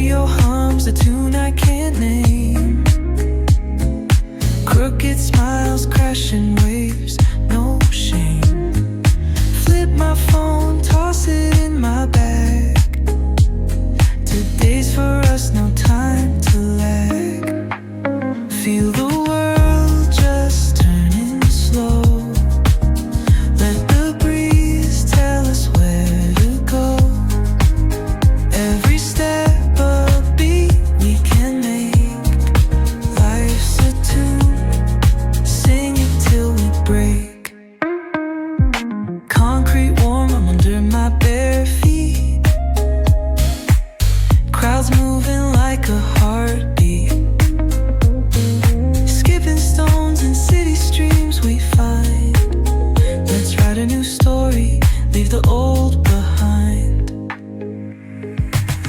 Radio hums a tune I can't name. Crooked smiles, crashing waves, no shame. Flip my phone, toss it in my bag. Today's for us, no time to lag. Feel the world just turning slow. Let the breeze tell us where to go. Every step a beat we can make. Life's a tune, sing it till we break. Concrete warm, I'm under my bare feet. Crowds moving like a heartbeat. Skipping stones in city streams we find. Let's write a new story, leave the old behind.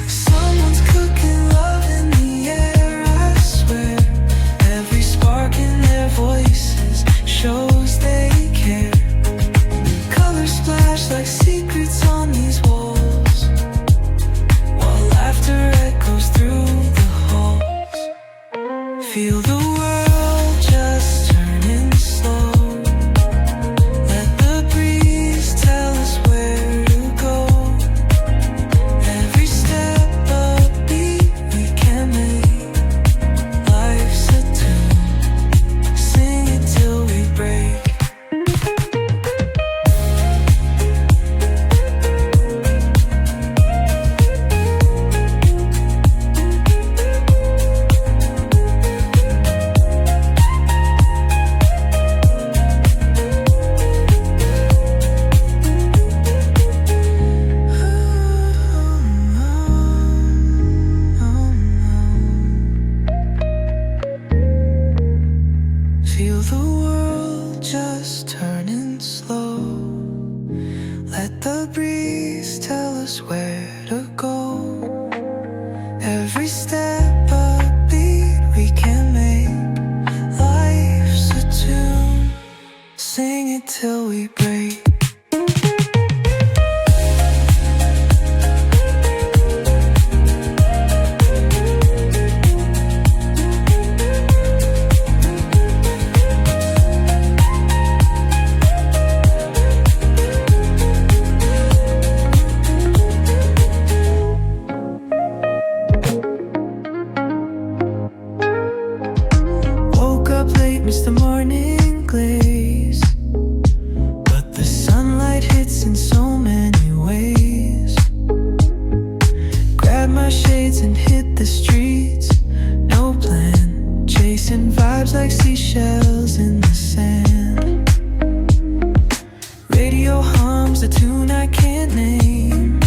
Someone's cooking love in the air, I swear. Every spark in their voices shows they care. Colors splash like secrets on these walls, while laughter echoes through the halls. Feel the world just turning slow. Let the breeze tell us where to go. Every step a beat we can make. Life's a tune, sing it till we break. Feel the world just turning slow. Let the breeze tell us where to go. Every step a beat we can make. Life's a tune, sing it till we break. Woke up late, missed the morning glaze, but the sunlight hits in so many ways. Grab my shades and hit the streets, no plan, chasing vibes like seashells in the sand. Radio hums a tune I can't name.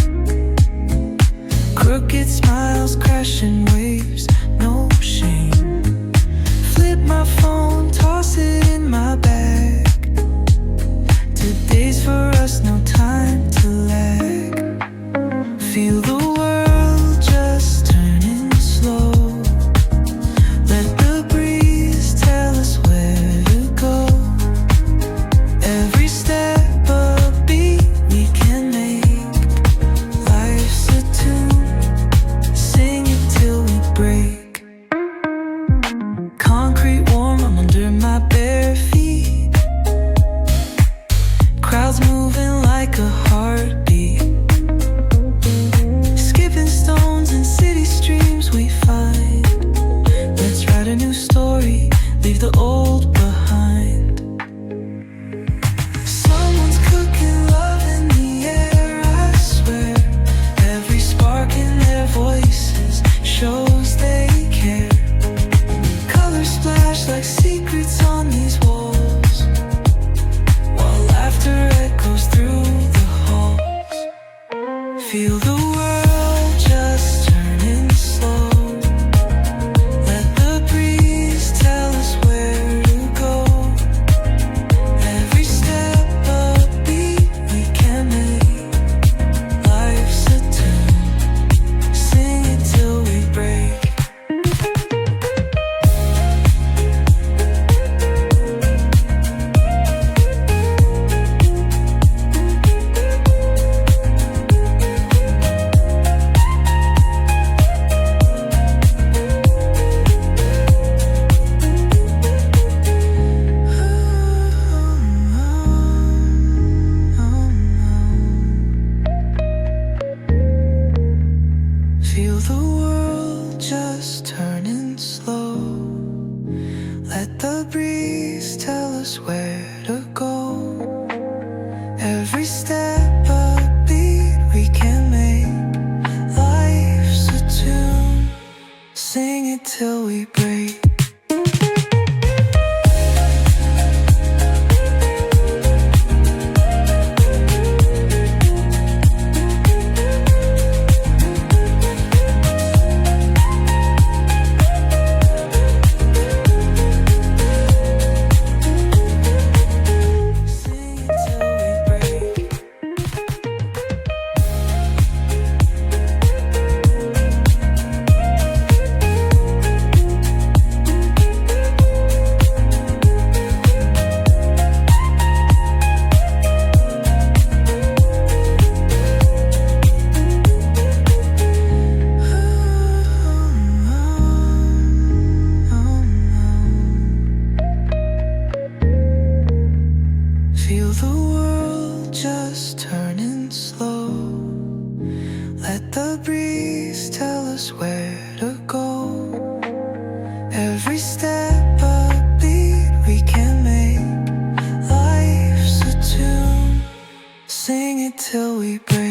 Crooked smiles, crashing waves, no shame. Flip my phone, toss it in my bag. Today's for us, no time to lag. Feel the world just turning slow. Let the breeze tell us where to go. Every step a beat we can make. Life's a tune, sing it till we world just turning slow. Let the breeze tell us where to go. Every step a beat we can make. Life's a tune, sing it till we break. Feel the world just turning slow. Let the breeze tell us where to go. Every step a beat we can make. Life's a tune, sing it till we break.